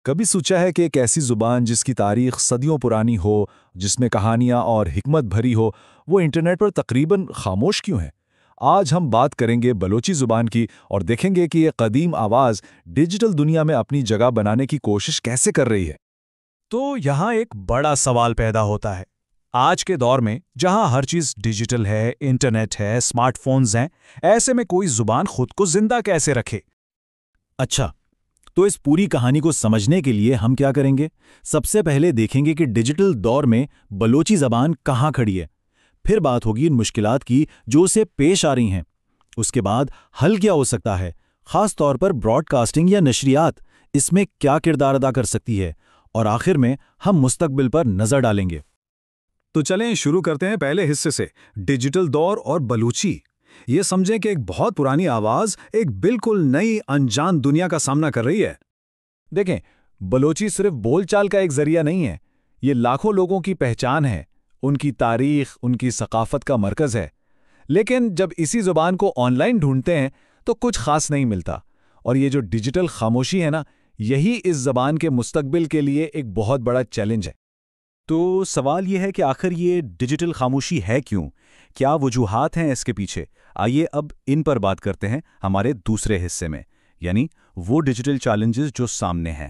کبھی سوچا ہے کہ ایک ایسی زبان جس کی تاریخ صدیوں پرانی ہو، جس میں کہانیاں اور حکمت بھری ہو، وہ انٹرنیٹ پر تقریباً خاموش کیوں ہے؟ آج ہم بات کریں گے بلوچی زبان کی اور دیکھیں گے کہ یہ قدیم آواز ڈیجیٹل دنیا میں اپنی جگہ بنانے کی کوشش کیسے کر رہی ہے۔ تو یہاں ایک بڑا سوال پیدا ہوتا ہے۔ آج کے دور میں جہاں ہر چیز ڈیجیٹل ہے، انٹرنیٹ ہے، اسمارٹ فونز ہیں، ایسے میں کوئی زبان خود کو زندہ کیسے رکھے؟ اچھا، تو اس پوری کہانی کو سمجھنے کے لیے ہم کیا کریں گے؟ سب سے پہلے دیکھیں گے کہ ڈیجیٹل دور میں بلوچی زبان کہاں کھڑی ہے۔ پھر بات ہوگی ان مشکلات کی جو اسے پیش آ رہی ہیں۔ اس کے بعد حل کیا ہو سکتا ہے، خاص طور پر براڈ کاسٹنگ یا نشریات اس میں کیا کردار ادا کر سکتی ہے، اور آخر میں ہم مستقبل پر نظر ڈالیں گے۔ تو چلیں شروع کرتے ہیں پہلے حصے سے، ڈیجیٹل دور اور بلوچی۔ یہ سمجھیں کہ ایک بہت پرانی آواز ایک بالکل نئی انجان دنیا کا سامنا کر رہی ہے۔ دیکھیں، بلوچی صرف بول چال کا ایک ذریعہ نہیں ہے، یہ لاکھوں لوگوں کی پہچان ہے، ان کی تاریخ، ان کی ثقافت کا مرکز ہے۔ لیکن جب اسی زبان کو آن لائن ڈھونڈتے ہیں تو کچھ خاص نہیں ملتا، اور یہ جو ڈیجیٹل خاموشی ہے نا، یہی اس زبان کے مستقبل کے لیے ایک بہت بڑا چیلنج ہے۔ تو سوال یہ ہے کہ آخر یہ ڈیجیٹل خاموشی ہے کیوں؟ کیا وجوہات ہیں اس کے پیچھے؟ آئیے اب ان پر بات کرتے ہیں ہمارے دوسرے حصے میں، یعنی وہ ڈیجیٹل چیلنجز جو سامنے ہیں۔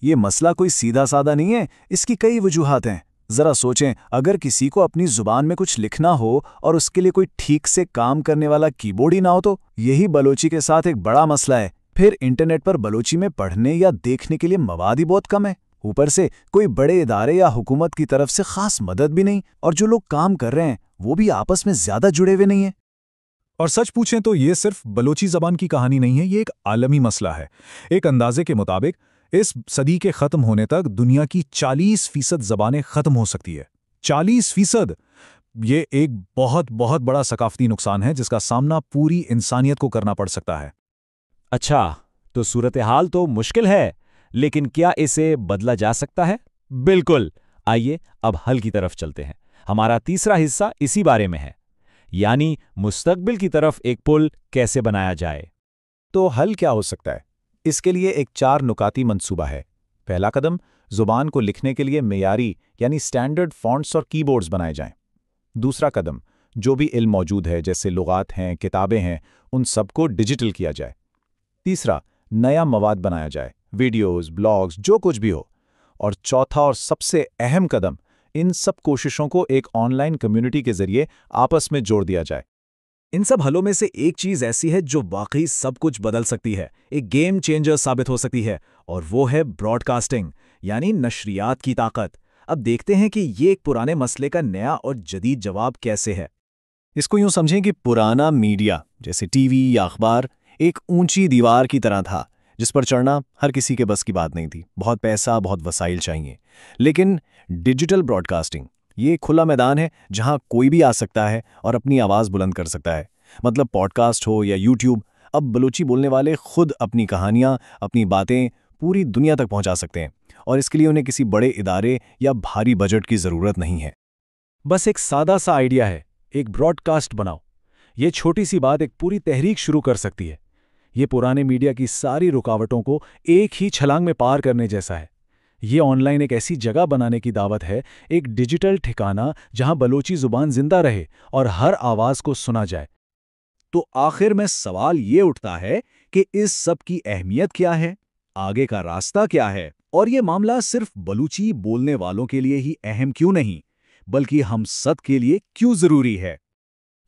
یہ مسئلہ کوئی سیدھا سادہ نہیں ہے، اس کی کئی وجوہات ہیں۔ ذرا سوچیں، اگر کسی کو اپنی زبان میں کچھ لکھنا ہو اور اس کے لیے کوئی ٹھیک سے کام کرنے والا کی بورڈ ہی نہ ہو تو یہی بلوچی کے ساتھ ایک بڑا مسئلہ ہے۔ پھر انٹرنیٹ پر بلوچی میں پڑھنے یا دیکھنے کے لیے مواد ہی بہت کم ہے۔ اوپر سے کوئی بڑے ادارے یا حکومت کی طرف سے خاص مدد بھی نہیں، اور جو لوگ کام کر رہے ہیں وہ بھی آپس میں زیادہ جڑے ہوئے نہیں ہیں۔ اور سچ پوچھیں تو یہ صرف بلوچی زبان کی کہانی نہیں ہے، یہ ایک عالمی مسئلہ ہے۔ ایک اندازے کے مطابق اس صدی کے ختم ہونے تک دنیا کی 40% زبانیں ختم ہو سکتی ہے۔ 40%! یہ ایک بہت بڑا ثقافتی نقصان ہے جس کا سامنا پوری انسانیت کو کرنا پڑ سکتا ہے۔ اچھا، تو صورتحال تو مشکل ہے، لیکن کیا اسے بدلا جا سکتا ہے؟ بالکل۔ آئیے اب حل کی طرف چلتے ہیں۔ ہمارا تیسرا حصہ اسی بارے میں ہے، یعنی مستقبل کی طرف ایک پل کیسے بنایا جائے۔ تو حل کیا ہو سکتا ہے؟ اس کے لیے ایک 4 نکاتی منصوبہ ہے۔ پہلا قدم، زبان کو لکھنے کے لیے معیاری یعنی سٹینڈرڈ فونٹس اور کی بورڈز بنائے جائیں۔ دوسرا قدم، جو بھی علم موجود ہے جیسے لغات ہیں، کتابیں ہیں، ان سب کو ڈیجیٹل کیا جائے۔ تیسرا، نیا مواد بنایا جائے، ویڈیوز، بلاگز، جو کچھ بھی ہو۔ اور چوتھا اور سب سے اہم قدم، ان سب کوششوں کو ایک آن لائن کمیونٹی کے ذریعے آپس میں جوڑ دیا جائے۔ ان سب حلوں میں سے ایک چیز ایسی ہے جو واقعی سب کچھ بدل سکتی ہے، ایک گیم چینجر ثابت ہو سکتی ہے، اور وہ ہے براڈ کاسٹنگ، یعنی نشریات کی طاقت۔ اب دیکھتے ہیں کہ یہ ایک پرانے مسئلے کا نیا اور جدید جواب کیسے ہے۔ اس کو یوں سمجھیں کہ پرانا میڈیا جیسے ٹی وی یا اخبار ایک اونچی دیوار کی طرح تھا جس پر چڑھنا ہر کسی کے بس کی بات نہیں تھی، بہت پیسہ، بہت وسائل چاہیے۔ لیکن ڈیجیٹل براڈ کاسٹنگ یہ ایک کھلا میدان ہے جہاں کوئی بھی آ سکتا ہے اور اپنی آواز بلند کر سکتا ہے۔ مطلب پوڈ کاسٹ ہو یا یوٹیوب، اب بلوچی بولنے والے خود اپنی کہانیاں، اپنی باتیں پوری دنیا تک پہنچا سکتے ہیں، اور اس کے لیے انہیں کسی بڑے ادارے یا بھاری بجٹ کی ضرورت نہیں ہے۔ بس ایک سادہ سا آئیڈیا ہے، ایک براڈ کاسٹ بناؤ۔ یہ چھوٹی سی بات ایک پوری تحریک شروع کر سکتی ہے۔ یہ پرانے میڈیا کی ساری رکاوٹوں کو ایک ہی چھلانگ میں پار کرنے جیسا ہے۔ یہ آن لائن ایک ایسی جگہ بنانے کی دعوت ہے، ایک ڈیجیٹل ٹھکانہ جہاں بلوچی زبان زندہ رہے اور ہر آواز کو سنا جائے۔ تو آخر میں سوال یہ اٹھتا ہے کہ اس سب کی اہمیت کیا ہے، آگے کا راستہ کیا ہے، اور یہ معاملہ صرف بلوچی بولنے والوں کے لیے ہی اہم کیوں نہیں، بلکہ ہم سب کے لیے کیوں ضروری ہے۔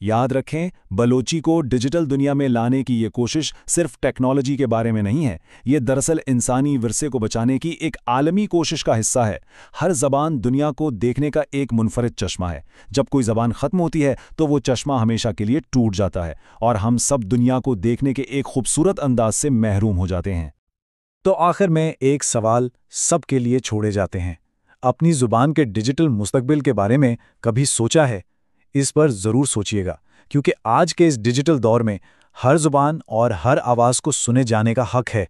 یاد رکھیں، بلوچی کو ڈیجیٹل دنیا میں لانے کی یہ کوشش صرف ٹیکنالوجی کے بارے میں نہیں ہے، یہ دراصل انسانی ورثے کو بچانے کی ایک عالمی کوشش کا حصہ ہے۔ ہر زبان دنیا کو دیکھنے کا ایک منفرد چشمہ ہے۔ جب کوئی زبان ختم ہوتی ہے تو وہ چشمہ ہمیشہ کے لیے ٹوٹ جاتا ہے، اور ہم سب دنیا کو دیکھنے کے ایک خوبصورت انداز سے محروم ہو جاتے ہیں۔ تو آخر میں ایک سوال سب کے لیے چھوڑے جاتے ہیں، اپنی زبان کے ڈیجیٹل مستقبل کے بارے میں کبھی سوچا ہے؟ اس پر ضرور سوچیے گا، کیونکہ آج کے اس ڈیجیٹل دور میں ہر زبان اور ہر آواز کو سنے جانے کا حق ہے۔